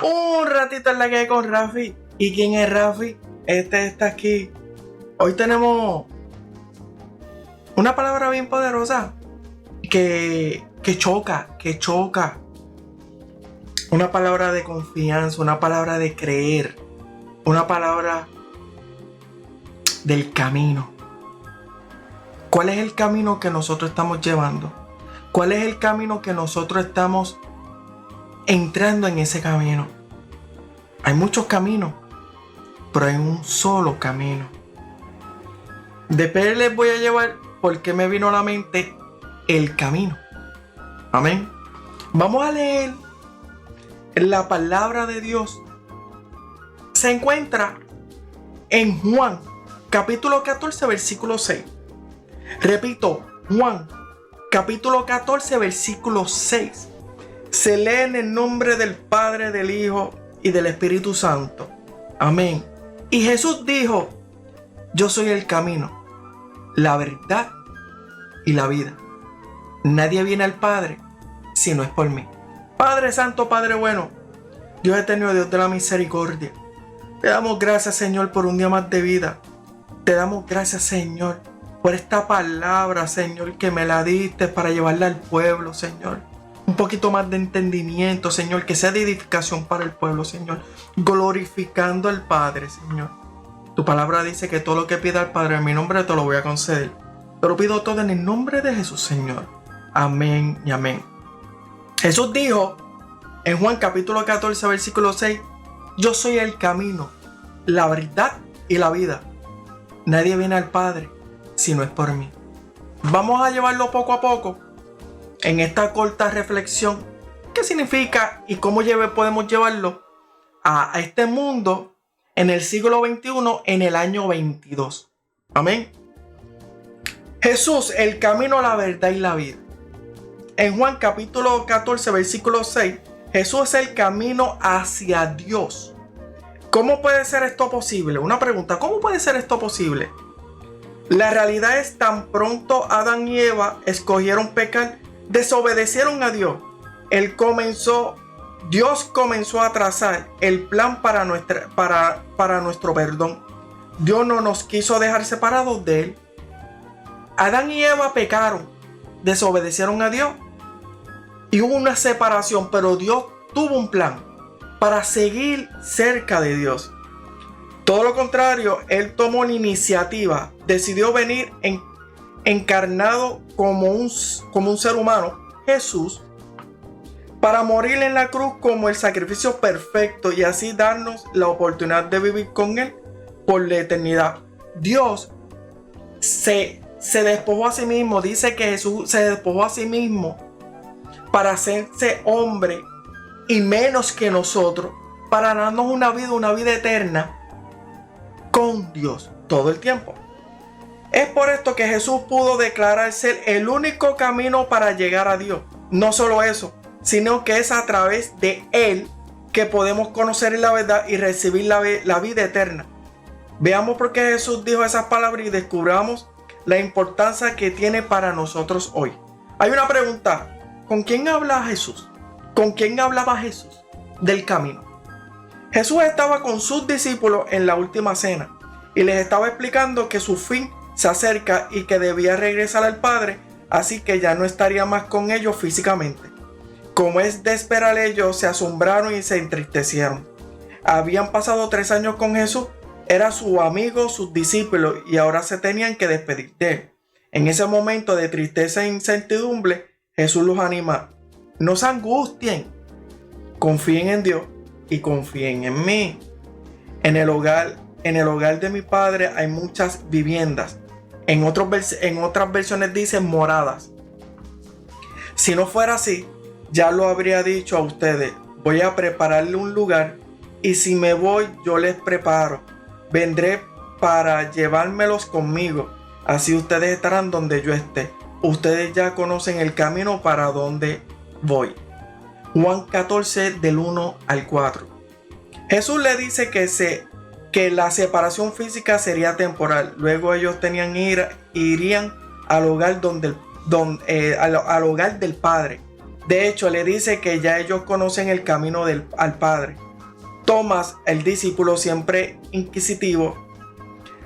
Un ratito en la que hay con Rafi. ¿Y quién es Rafi? Este está aquí. Hoy tenemos una palabra bien poderosa que choca. Una palabra de confianza, una palabra de creer, una palabra del camino. ¿Cuál es el camino que nosotros estamos llevando? ¿Cuál es el camino que nosotros estamos entrando en ese camino? Hay muchos caminos, pero hay un solo camino. Después les voy a llevar porque me vino a la mente el camino. Amén. Vamos a leer la palabra de Dios. Se encuentra en Juan, capítulo 14, versículo 6. Repito, Juan, capítulo 14, versículo 6. Se lee en el nombre del Padre, del Hijo y del Espíritu Santo. Amén. Y Jesús dijo: yo soy el camino, la verdad y la vida. Nadie viene al Padre si no es por mí. Padre Santo, Padre bueno, Dios eterno, Dios de la misericordia, te damos gracias, Señor, por un día más de vida. Te damos gracias, Señor, por esta palabra, Señor, que me la diste para llevarla al pueblo, Señor. Un poquito más de entendimiento, Señor, que sea de edificación para el pueblo, Señor. Glorificando al Padre, Señor. Tu palabra dice que todo lo que pida al Padre en mi nombre te lo voy a conceder. Te lo pido todo en el nombre de Jesús, Señor. Amén y amén. Jesús dijo en Juan capítulo 14, versículo 6: yo soy el camino, la verdad y la vida. Nadie viene al Padre si no es por mí. Vamos a llevarlo poco a poco en esta corta reflexión. ¿Qué significa y cómo podemos llevarlo a este mundo en el siglo XXI, en el año 22? Amén. Jesús, el camino, la verdad y la vida. En Juan capítulo 14, versículo 6, Jesús es el camino hacia Dios. ¿Cómo puede ser esto posible? Una pregunta: ¿cómo puede ser esto posible? La realidad es, tan pronto Adán y Eva escogieron pecar, desobedecieron a Dios. Dios comenzó a trazar el plan para nuestro perdón. Dios no nos quiso dejar separados de Él. Adán y Eva pecaron, desobedecieron a Dios y hubo una separación, pero Dios tuvo un plan para seguir cerca de Dios. Todo lo contrario, Él tomó la iniciativa, decidió venir encarnado como un ser humano, Jesús, para morir en la cruz como el sacrificio perfecto y así darnos la oportunidad de vivir con Él por la eternidad. Dios se despojó a sí mismo. Dice que Jesús se despojó a sí mismo para hacerse hombre y menos que nosotros, para darnos una vida eterna con Dios todo el tiempo. Es por esto que Jesús pudo declarar ser el único camino para llegar a Dios. No solo eso, sino que es a través de Él que podemos conocer la verdad y recibir la vida eterna. Veamos por qué Jesús dijo esas palabras y descubramos la importancia que tiene para nosotros hoy. Hay una pregunta: ¿con quién habla Jesús? ¿Con quién hablaba Jesús del camino? Jesús estaba con sus discípulos en la última cena y les estaba explicando que su fin se acerca y que debía regresar al Padre, así que ya no estaría más con ellos físicamente. Como es de esperar, ellos se asombraron y se entristecieron. Habían pasado 3 años con Jesús, era su amigo, sus discípulos, y ahora se tenían que despedir de Él. En ese momento de tristeza e incertidumbre, Jesús los anima: no se angustien, confíen en Dios y confíen en mí. En el hogar de mi Padre hay muchas viviendas. En otras versiones dicen moradas. Si no fuera así, ya lo habría dicho a ustedes. Voy a prepararle un lugar, y si me voy, yo les preparo. Vendré para llevármelos conmigo. Así ustedes estarán donde yo esté. Ustedes ya conocen el camino para donde voy. Juan 14, del 1 al 4. Jesús le dice que la separación física sería temporal. Luego ellos irían al hogar al hogar del Padre. De hecho, le dice que ya ellos conocen el camino al Padre. Tomás, el discípulo siempre inquisitivo,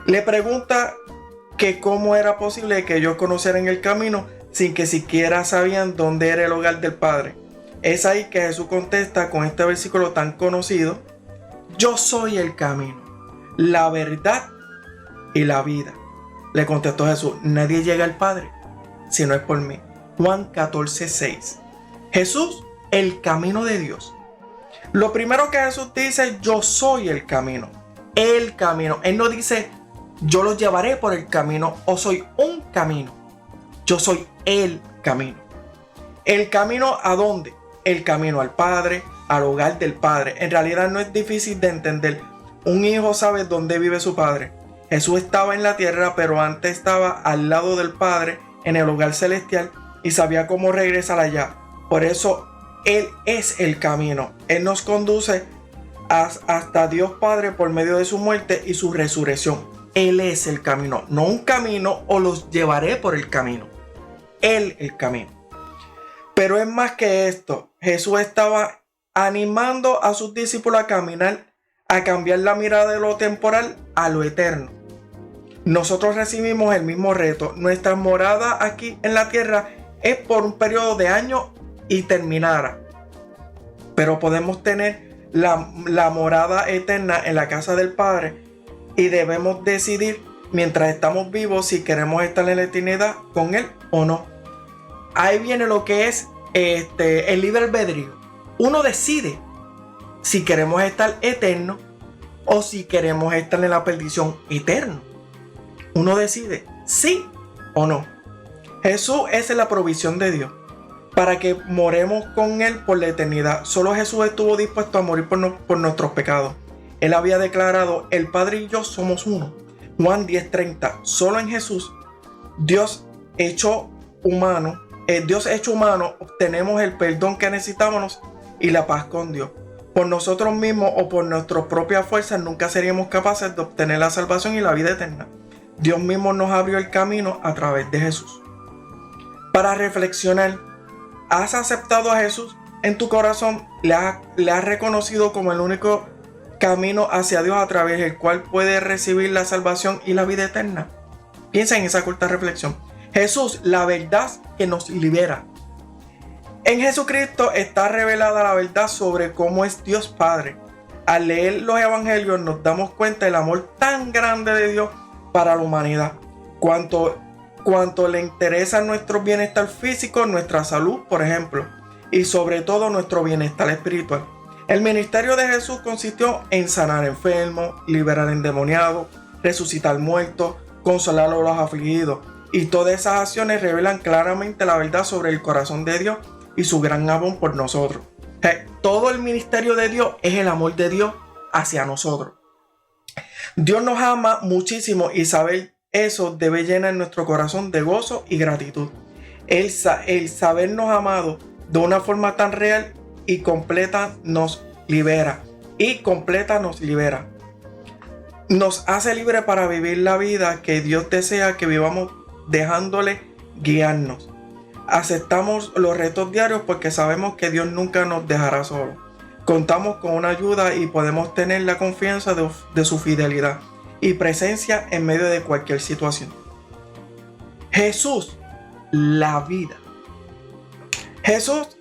le pregunta que cómo era posible que ellos conocieran el camino sin que siquiera sabían dónde era el hogar del Padre. Es ahí que Jesús contesta con este versículo tan conocido: yo soy el camino, la verdad y la vida. Le contestó Jesús: nadie llega al Padre si no es por mí. Juan 14:6. Jesús, el camino de Dios. Lo primero que Jesús dice: yo soy el camino. El camino. Él no dice: yo los llevaré por el camino o soy un camino. Yo soy el camino. ¿El camino a dónde? El camino al Padre, al hogar del Padre. En realidad no es difícil de entender. Un hijo sabe dónde vive su padre. Jesús estaba en la tierra, pero antes estaba al lado del Padre en el hogar celestial y sabía cómo regresar allá. Por eso Él es el camino. Él nos conduce hasta Dios Padre por medio de su muerte y su resurrección. Él es el camino, no un camino o los llevaré por el camino. Él el camino. Pero es más que esto. Jesús estaba animando a sus discípulos a caminar, a cambiar la mirada de lo temporal a lo eterno. Nosotros recibimos el mismo reto. Nuestra morada aquí en la tierra es por un periodo de años y terminará. Pero podemos tener la morada eterna en la casa del Padre y debemos decidir mientras estamos vivos si queremos estar en la eternidad con Él o no. Ahí viene lo que es el libre albedrío. Uno decide si queremos estar eterno o si queremos estar en la perdición eterna. Uno decide sí o no. Jesús es la provisión de Dios para que moremos con Él por la eternidad. Solo Jesús estuvo dispuesto a morir por nuestros pecados. Él había declarado: el Padre y yo somos uno. Juan 10:30. Solo en Jesús, Dios hecho humano, obtenemos el perdón que necesitábamos y la paz con Dios. Por nosotros mismos o por nuestras propias fuerzas nunca seríamos capaces de obtener la salvación y la vida eterna. Dios mismo nos abrió el camino a través de Jesús. Para reflexionar, ¿has aceptado a Jesús en tu corazón? ¿Le has reconocido como el único camino hacia Dios a través del cual puedes recibir la salvación y la vida eterna? Piensa en esa corta reflexión. Jesús, la verdad que nos libera. En Jesucristo está revelada la verdad sobre cómo es Dios Padre. Al leer los evangelios nos damos cuenta del amor tan grande de Dios para la humanidad. Cuanto le interesa nuestro bienestar físico, nuestra salud, por ejemplo, y sobre todo nuestro bienestar espiritual. El ministerio de Jesús consistió en sanar enfermos, liberar endemoniados, resucitar muertos, consolar a los afligidos. Y todas esas acciones revelan claramente la verdad sobre el corazón de Dios y su gran amor por nosotros. Todo el ministerio de Dios es el amor de Dios hacia nosotros. Dios nos ama muchísimo y saber eso debe llenar nuestro corazón de gozo y gratitud. El sabernos amados de una forma tan real y completa nos libera. Nos hace libre para vivir la vida que Dios desea que vivamos, dejándole guiarnos. Aceptamos los retos diarios porque sabemos que Dios nunca nos dejará solos. Contamos con una ayuda y podemos tener la confianza de su fidelidad y presencia en medio de cualquier situación. Jesús, la vida.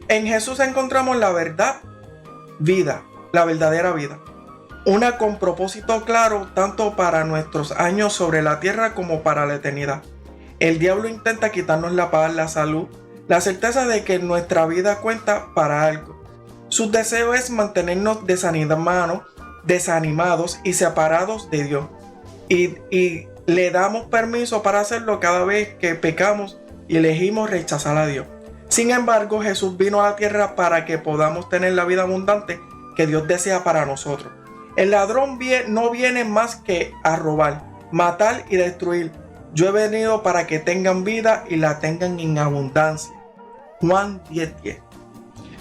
En Jesús encontramos la verdad, vida, la verdadera vida. Una con propósito claro tanto para nuestros años sobre la tierra como para la eternidad. El diablo intenta quitarnos la paz, la salud, la certeza de que nuestra vida cuenta para algo. Su deseo es mantenernos desanimados y separados de Dios. Y le damos permiso para hacerlo cada vez que pecamos y elegimos rechazar a Dios. Sin embargo, Jesús vino a la tierra para que podamos tener la vida abundante que Dios desea para nosotros. El ladrón no viene más que a robar, matar y destruir. Yo he venido para que tengan vida y la tengan en abundancia. Juan 10:10.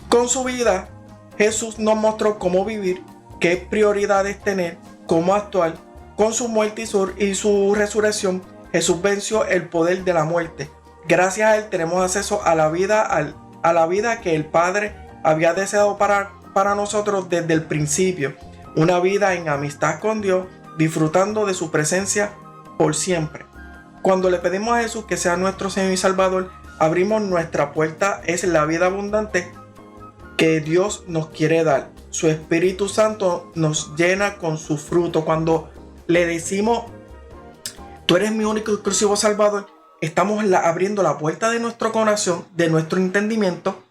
Con su vida, Jesús nos mostró cómo vivir, qué prioridades tener, cómo actuar. Con su muerte y su resurrección, Jesús venció el poder de la muerte. Gracias a Él tenemos acceso a la vida que el Padre había deseado para nosotros desde el principio. una vida en amistad con Dios, disfrutando de su presencia por siempre. Cuando le pedimos a Jesús que sea nuestro Señor y Salvador, abrimos nuestra puerta, es la vida abundante que Dios nos quiere dar. Su Espíritu Santo nos llena con su fruto. Cuando le decimos, tú eres mi único y exclusivo Salvador, estamos abriendo la puerta de nuestro corazón, de nuestro entendimiento,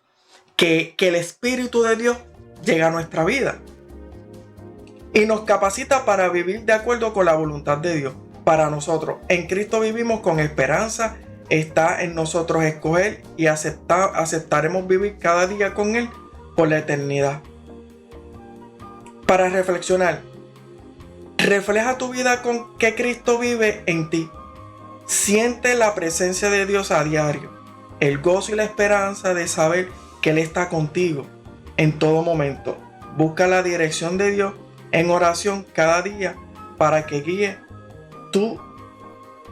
que el Espíritu de Dios llega a nuestra vida y nos capacita para vivir de acuerdo con la voluntad de Dios para nosotros. En Cristo vivimos con esperanza. Está en nosotros escoger y aceptaremos vivir cada día con Él por la eternidad. Para reflexionar, refleja tu vida con que Cristo vive en ti. Siente la presencia de Dios a diario, el gozo y la esperanza de saber que Él está contigo en todo momento. Busca la dirección de Dios en oración cada día para que guíe tus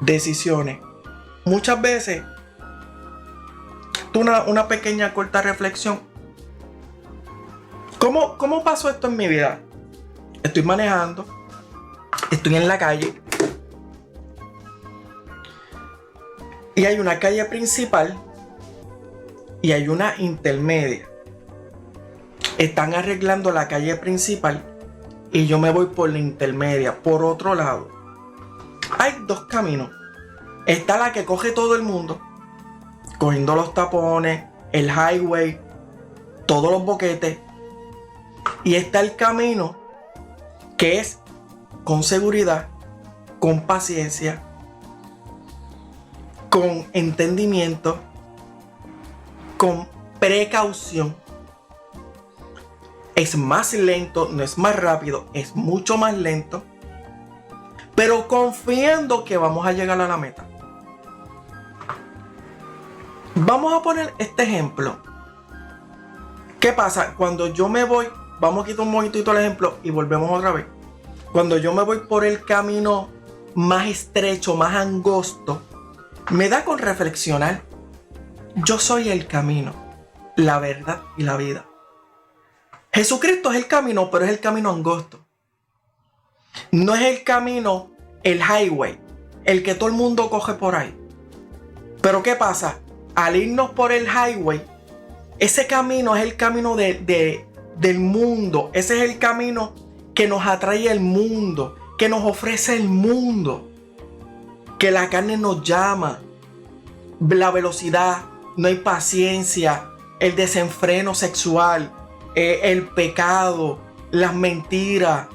decisiones. Muchas veces, una pequeña corta reflexión. ¿Cómo pasó esto en mi vida? Estoy manejando, estoy en la calle y hay una calle principal y hay una intermedia. Están arreglando la calle principal y yo me voy por la intermedia, por otro lado. Hay dos caminos. Está la que coge todo el mundo, cogiendo los tapones, el highway, todos los boquetes. Y está el camino que es con seguridad, con paciencia, con entendimiento, con precaución. Es más lento, no es más rápido, es mucho más lento, pero confiando que vamos a llegar a la meta. Vamos a poner este ejemplo. ¿Qué pasa? Cuando yo me voy, vamos a quitar un momentito el ejemplo y volvemos otra vez. Cuando yo me voy por el camino más estrecho, más angosto, me da con reflexionar. Yo soy el camino, la verdad y la vida. Jesucristo es el camino, pero es el camino angosto. No es el camino, el highway, el que todo el mundo coge por ahí. Pero ¿qué pasa? Al irnos por el highway, ese camino es el camino del mundo. Ese es el camino que nos atrae el mundo, que nos ofrece el mundo, que la carne nos llama. La velocidad, no hay paciencia, el desenfreno sexual, el pecado, las mentiras,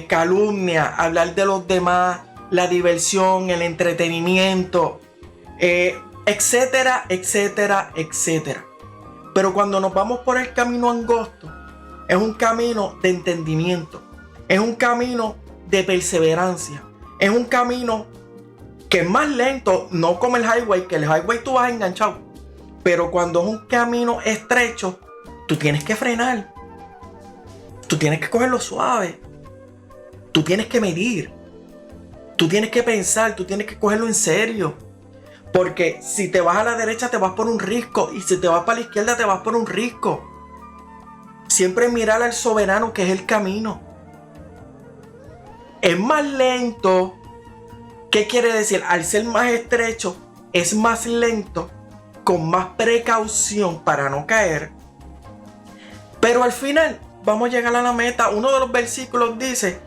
calumnia, hablar de los demás, la diversión, el entretenimiento, etcétera, etcétera, etcétera. Pero cuando nos vamos por el camino angosto, es un camino de entendimiento, es un camino de perseverancia, es un camino que es más lento, no como el highway, que el highway tú vas enganchado. Pero cuando es un camino estrecho, tú tienes que frenar, tú tienes que cogerlo suave, tú tienes que medir, tú tienes que pensar, tú tienes que cogerlo en serio. Porque si te vas a la derecha te vas por un risco, y si te vas para la izquierda te vas por un risco. Siempre mirar al soberano, que es el camino. Es más lento. ¿Qué quiere decir? Al ser más estrecho, es más lento, con más precaución para no caer. Pero al final vamos a llegar a la meta. Uno de los versículos dice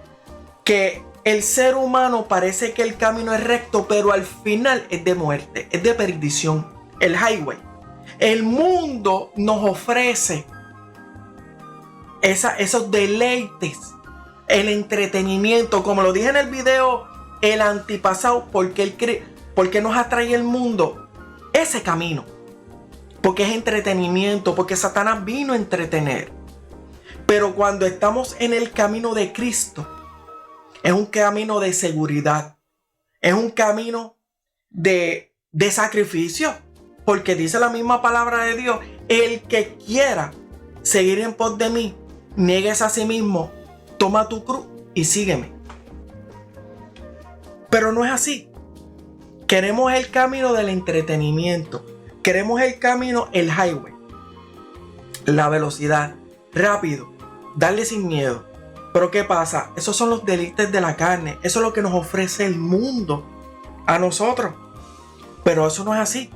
que el ser humano parece que el camino es recto, pero al final es de muerte, es de perdición. El highway. El mundo nos ofrece esos deleites, el entretenimiento, como lo dije en el video, el antipasado, porque nos atrae el mundo, ese camino, porque es entretenimiento, porque Satanás vino a entretener. Pero cuando estamos en el camino de Cristo, es un camino de seguridad, es un camino de sacrificio, porque dice la misma palabra de Dios: el que quiera seguir en pos de mí, niegues a sí mismo, toma tu cruz y sígueme. Pero no es así. Queremos el camino del entretenimiento, queremos el camino, el highway, la velocidad, rápido, darle sin miedo. Pero ¿qué pasa? Esos son los deleites de la carne. Eso es lo que nos ofrece el mundo a nosotros. Pero eso no es así.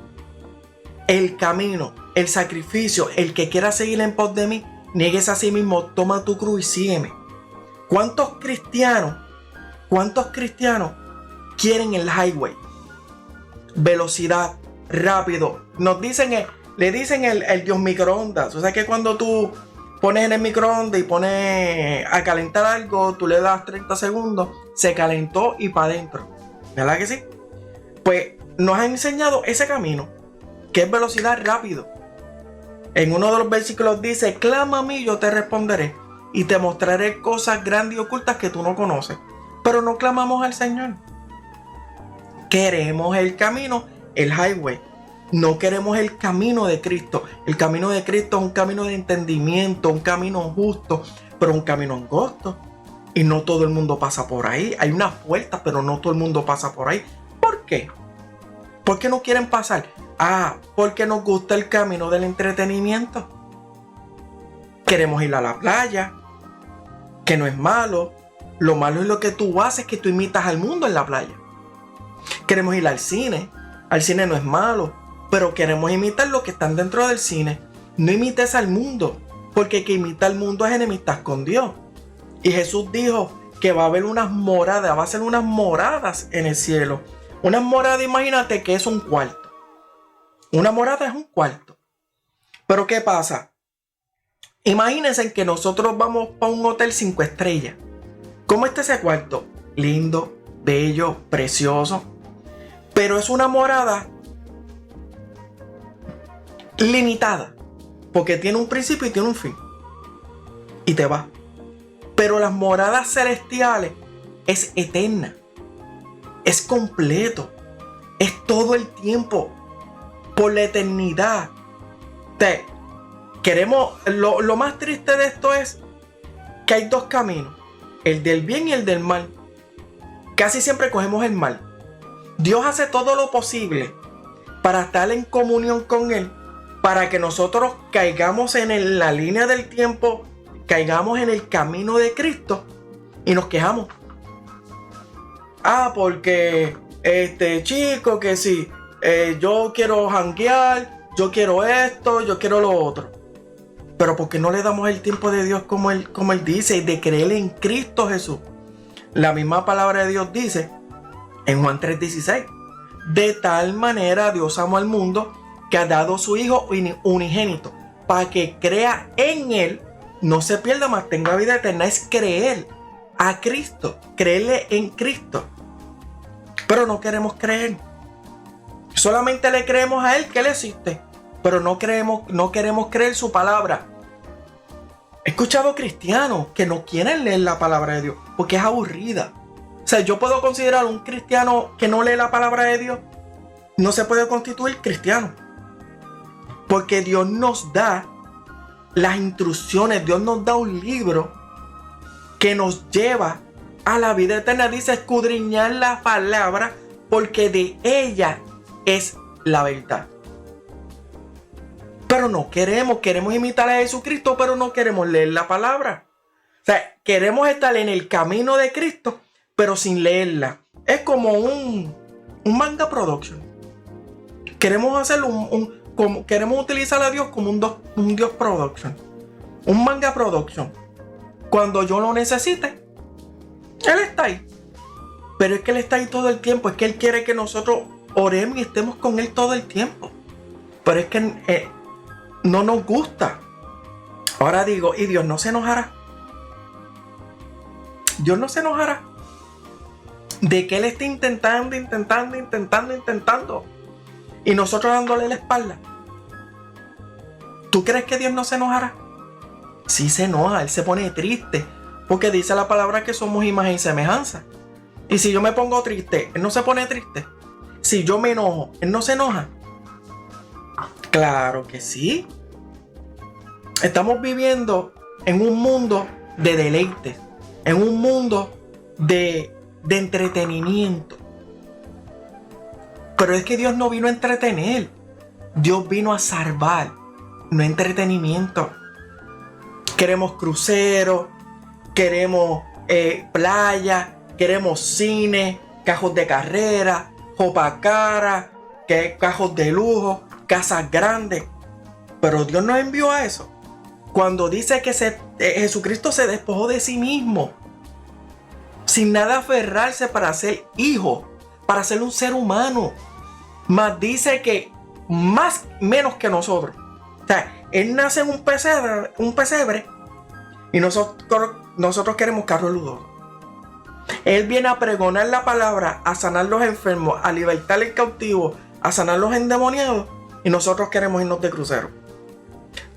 El camino, el sacrificio, el que quiera seguir en pos de mí, niegues a sí mismo, toma tu cruz y sígueme. ¿Cuántos cristianos quieren el highway? Velocidad, rápido. Le dicen el Dios microondas. O sea que cuando tú pones en el microondas y pones a calentar algo, tú le das 30 segundos, se calentó y para adentro. ¿Verdad que sí? Pues nos han enseñado ese camino, que es velocidad rápido. En uno de los versículos dice: clama a mí, yo te responderé y te mostraré cosas grandes y ocultas que tú no conoces. Pero no clamamos al Señor. Queremos el camino, el highway. No queremos el camino de Cristo. El camino de Cristo es un camino de entendimiento, un camino justo, pero un camino angosto. Y no todo el mundo pasa por ahí. Hay unas puertas, pero no todo el mundo pasa por ahí. ¿Por qué? ¿Por qué no quieren pasar? Porque nos gusta el camino del entretenimiento. Queremos ir a la playa, que no es malo. Lo malo es lo que tú haces, que tú imitas al mundo en la playa. Queremos ir al cine no es malo, pero queremos imitar lo que están dentro del cine. No imites al mundo, porque el que imita al mundo es enemistad con Dios. Y Jesús dijo que va a haber unas moradas, va a ser unas moradas en el cielo. Unas moradas, imagínate que es un cuarto. Una morada es un cuarto. Pero ¿qué pasa? Imagínense que nosotros vamos para un hotel 5 estrellas. ¿Cómo está ese cuarto? Lindo, bello, precioso. Pero es una morada limitada, porque tiene un principio y tiene un fin. Y te va. Pero las moradas celestiales es eterna. Es completo. Es todo el tiempo. Por la eternidad. Lo más triste de esto es que hay dos caminos. El del bien y el del mal. Casi siempre cogemos el mal. Dios hace todo lo posible para estar en comunión con Él, para que nosotros caigamos en la línea del tiempo, caigamos en el camino de Cristo y nos quejamos. Porque chico, que sí, yo quiero janguear, yo quiero esto, yo quiero lo otro. Pero ¿por qué no le damos el tiempo de Dios como él dice, de creer en Cristo Jesús? La misma palabra de Dios dice en Juan 3:16: de tal manera Dios amó al mundo que ha dado su Hijo unigénito, para que crea en Él, no se pierda, mas tenga vida eterna. Es creer a Cristo, creerle en Cristo. Pero no queremos creer. Solamente le creemos a Él que Él existe, pero no queremos creer su palabra. He escuchado cristianos que no quieren leer la palabra de Dios porque es aburrida. O sea, yo puedo considerar un cristiano que no lee la palabra de Dios, no se puede constituir cristiano. Porque Dios nos da las instrucciones, Dios nos da un libro que nos lleva a la vida eterna. Dice: escudriñar la palabra, porque de ella es la verdad. Pero no queremos imitar a Jesucristo, pero no queremos leer la palabra. O sea, queremos estar en el camino de Cristo, pero sin leerla. Es como un manga production. Queremos hacerlo queremos utilizar a Dios como un Dios production, un manga production. Cuando yo lo necesite, Él está ahí. Pero es que Él está ahí todo el tiempo. Es que Él quiere que nosotros oremos y estemos con Él todo el tiempo. Pero es que no nos gusta. Ahora digo, ¿y Dios no se enojará? Dios no se enojará de que Él esté intentando y nosotros dándole la espalda. ¿Tú crees que Dios no se enojará? Sí se enoja, Él se pone triste, porque dice la palabra que somos imagen y semejanza. Y si yo me pongo triste, Él no se pone triste. Si yo me enojo, Él no se enoja. Claro que sí. Estamos viviendo en un mundo de deleites, en un mundo de entretenimiento. Pero es que Dios no vino a entretener. Dios vino a salvar, no entretenimiento. Queremos cruceros, queremos playa, queremos cine, cajos de carrera, ropa cara, cajos de lujo, casas grandes. Pero Dios nos envió a eso. Cuando dice que Jesucristo se despojó de sí mismo, sin nada aferrarse para ser hijo, para ser un ser humano. Más dice que menos que nosotros. O sea, Él nace en un pesebre y nosotros queremos carros lujosos. Él viene a pregonar la palabra, a sanar los enfermos, a libertar el cautivo, a sanar los endemoniados, y nosotros queremos irnos de crucero.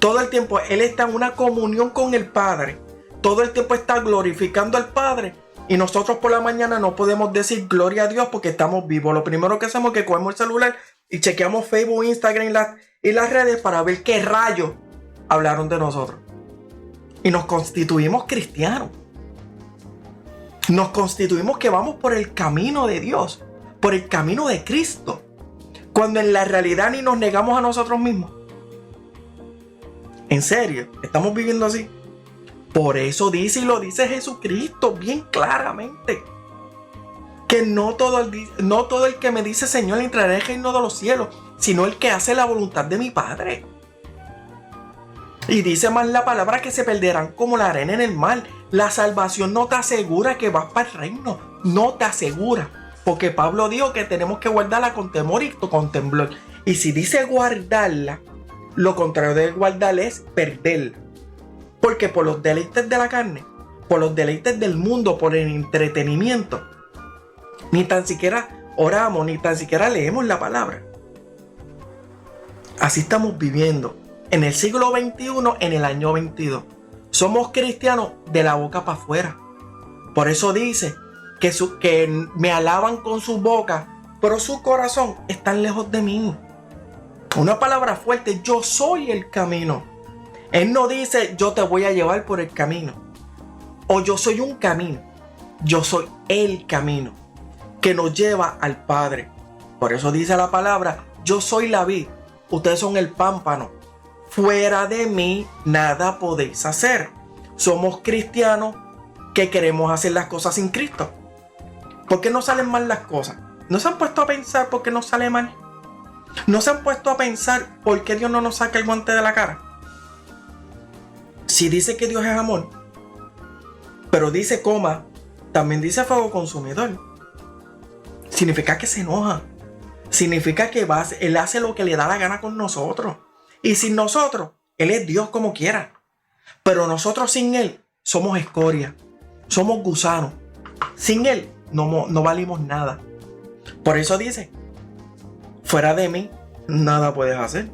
Todo el tiempo Él está en una comunión con el Padre. Todo el tiempo está glorificando al Padre. Y nosotros por la mañana no podemos decir gloria a Dios porque estamos vivos. Lo primero que hacemos es que cogemos el celular y chequeamos Facebook, Instagram y las redes para ver qué rayos hablaron de nosotros. Y nos constituimos cristianos. Nos constituimos que vamos por el camino de Dios, por el camino de Cristo, cuando en la realidad ni nos negamos a nosotros mismos. En serio, estamos viviendo así. Por eso dice, y lo dice Jesucristo bien claramente, que no todo el que me dice Señor entrará en el reino de los cielos, sino el que hace la voluntad de mi Padre. Y dice más la palabra que se perderán como la arena en el mar. La salvación no te asegura que vas para el reino, no te asegura, porque Pablo dijo que tenemos que guardarla con temor y con temblor. Y si dice guardarla, lo contrario de guardarla es perderla. Porque por los deleites de la carne, por los deleites del mundo, por el entretenimiento, ni tan siquiera oramos, ni tan siquiera leemos la palabra. Así estamos viviendo en el siglo XXI, en el año 22. Somos cristianos de la boca para afuera. Por eso dice que me alaban con su boca, pero su corazón está lejos de mí. Una palabra fuerte: yo soy el camino. Él no dice yo te voy a llevar por el camino, o yo soy un camino. Yo soy el camino que nos lleva al Padre. Por eso dice la palabra: yo soy la vid, ustedes son el pámpano. Fuera de mí nada podéis hacer. Somos cristianos que queremos hacer las cosas sin Cristo. ¿Por qué no salen mal las cosas? ¿No se han puesto a pensar por qué no sale mal? ¿No se han puesto a pensar por qué Dios no nos saca el guante de la cara? Si dice que Dios es amor, pero dice también dice fuego consumidor. Significa que se enoja. Significa que Él hace lo que le da la gana con nosotros. Y sin nosotros, Él es Dios como quiera. Pero nosotros sin Él somos escoria. Somos gusanos. Sin Él no valimos nada. Por eso dice: fuera de mí nada puedes hacer.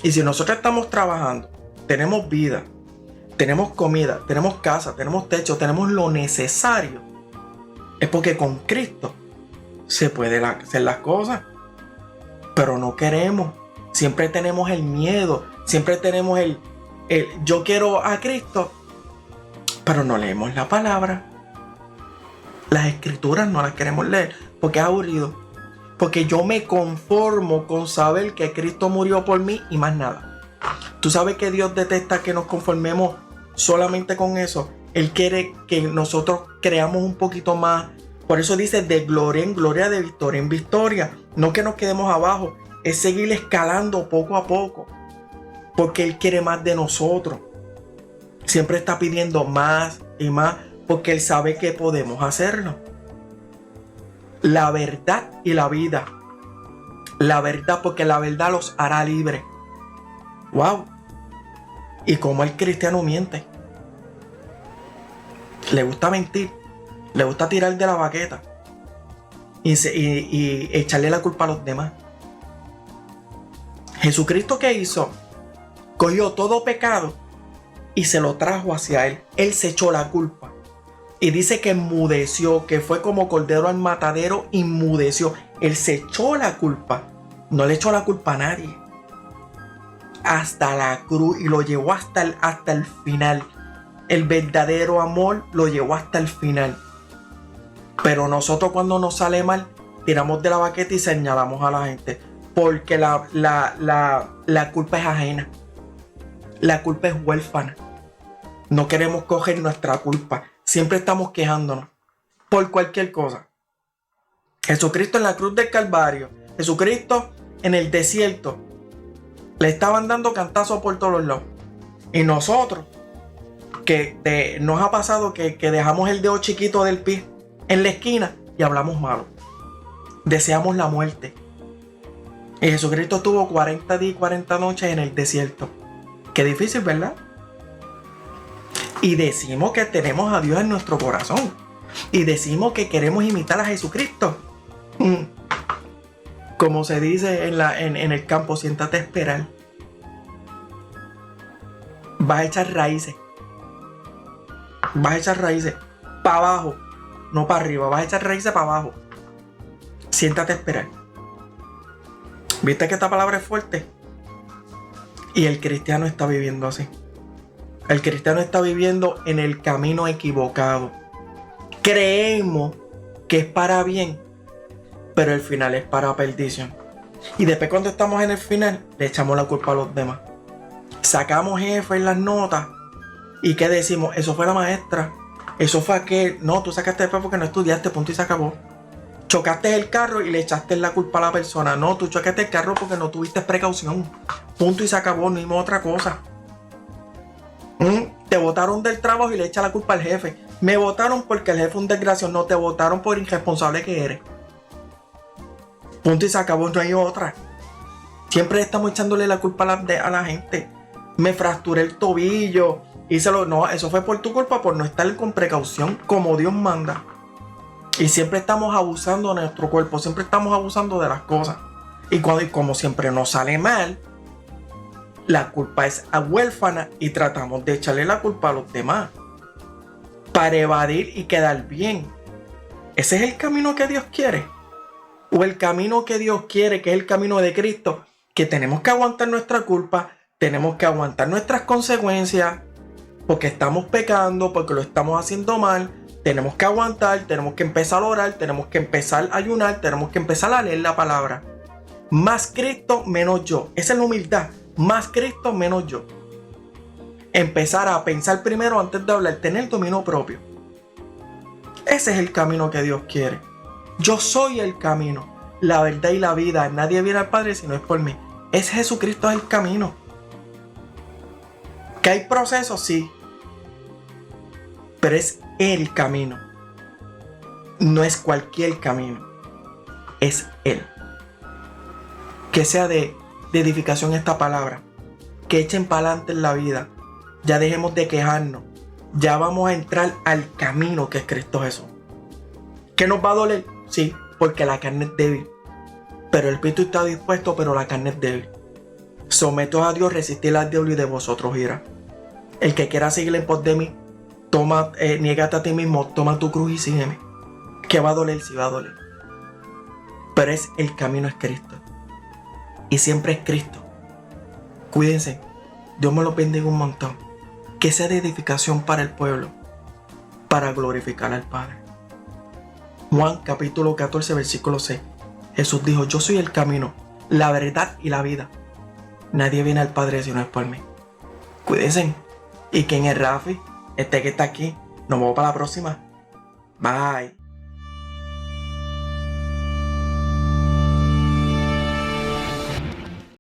Y si nosotros estamos trabajando, tenemos vida, tenemos comida, tenemos casa, tenemos techo, tenemos lo necesario, es porque con Cristo se pueden hacer las cosas. Pero no queremos. Siempre tenemos el miedo. Siempre tenemos el yo quiero a Cristo, pero no leemos la palabra. Las escrituras no las queremos leer porque es aburrido. Porque yo me conformo con saber que Cristo murió por mí y más nada. Tú sabes que Dios detesta que nos conformemos solamente con eso. Él quiere que nosotros creamos un poquito más. Por eso dice: de gloria en gloria, de victoria en victoria. No que nos quedemos abajo, es seguir escalando poco a poco. Porque Él quiere más de nosotros. Siempre está pidiendo más y más, porque Él sabe que podemos hacerlo. La verdad y la vida. La verdad, porque la verdad los hará libres. ¡Wow! Y como el cristiano miente. Le gusta mentir. Le gusta tirar de la baqueta. Y echarle la culpa a los demás. Jesucristo, ¿qué hizo? Cogió todo pecado y se lo trajo hacia Él. Él se echó la culpa. Y dice que enmudeció, que fue como cordero al matadero, enmudeció. Él se echó la culpa. No le echó la culpa a nadie. Hasta la cruz, y lo llevó hasta el final. El verdadero amor lo llevó hasta el final. Pero nosotros, cuando nos sale mal, tiramos de la baqueta y señalamos a la gente. Porque la culpa es ajena. La culpa es huérfana. No queremos coger nuestra culpa. Siempre estamos quejándonos por cualquier cosa. Jesucristo en la cruz del Calvario, Jesucristo en el desierto, le estaban dando cantazos por todos lados. Y nosotros, nos ha pasado que dejamos el dedo chiquito del pie en la esquina y hablamos malo. Deseamos la muerte. Y Jesucristo tuvo 40 días y 40 noches en el desierto. Qué difícil, ¿verdad? Y decimos que tenemos a Dios en nuestro corazón. Y decimos que queremos imitar a Jesucristo. Como se dice en el campo, siéntate a esperar. Vas a echar raíces. Vas a echar raíces para abajo, no para arriba. Vas a echar raíces para abajo. Siéntate a esperar. ¿Viste que esta palabra es fuerte? Y el cristiano está viviendo así. El cristiano está viviendo en el camino equivocado. Creemos que es para bien, pero el final es para perdición. Y después, cuando estamos en el final, le echamos la culpa a los demás. Sacamos F en las notas. ¿Y qué decimos? Eso fue la maestra. Eso fue aquel. No, tú sacaste F porque no estudiaste, punto y se acabó. Chocaste el carro y le echaste la culpa a la persona. No, tú chocaste el carro porque no tuviste precaución. Punto y se acabó, no hay otra cosa. Te botaron del trabajo y le echa la culpa al jefe. Me votaron porque el jefe es un desgraciado. No, te votaron por irresponsable que eres. Punto y se acabó, no hay otra. Siempre estamos echándole la culpa a la gente. Me fracturé el tobillo. No, eso fue por tu culpa, por no estar con precaución como Dios manda. Y siempre estamos abusando de nuestro cuerpo. Siempre estamos abusando de las cosas. Y como siempre nos sale mal, la culpa es huérfana y tratamos de echarle la culpa a los demás para evadir y quedar bien. ¿Ese es el camino que Dios quiere? ¿O el camino que Dios quiere, que es el camino de Cristo? Que tenemos que aguantar nuestra culpa, tenemos que aguantar nuestras consecuencias, porque estamos pecando, porque lo estamos haciendo mal. Tenemos que aguantar, tenemos que empezar a orar, tenemos que empezar a ayunar, tenemos que empezar a leer la palabra. Más Cristo, menos yo. Esa es la humildad. Más Cristo, menos yo. Empezar a pensar primero antes de hablar, tener dominio propio. Ese es el camino que Dios quiere. Yo soy el camino, la verdad y la vida. Nadie viene al Padre si no es por mí. Es Jesucristo el camino. ¿Que hay procesos? Sí. Pero es el camino. No es cualquier camino. Es Él. Que sea de edificación esta palabra. Que echen para adelante en la vida. Ya dejemos de quejarnos. Ya vamos a entrar al camino que es Cristo Jesús. ¿Que nos va a doler? Sí, porque la carne es débil. Pero el espíritu está dispuesto, pero la carne es débil. Someteos a Dios, resistid al diablo y de vosotros irá. El que quiera seguir en pos de mí, niégate a ti mismo, toma tu cruz y sígueme. Que va a doler, sí va a doler. Pero el camino es Cristo. Y siempre es Cristo. Cuídense. Dios me lo bendiga un montón. Que sea de edificación para el pueblo. Para glorificar al Padre. Juan capítulo 14 versículo 6. Jesús dijo: yo soy el camino, la verdad y la vida. Nadie viene al Padre si no es por mí. Cuídense. Y quien es Rafi, que está aquí. Nos vemos para la próxima. Bye.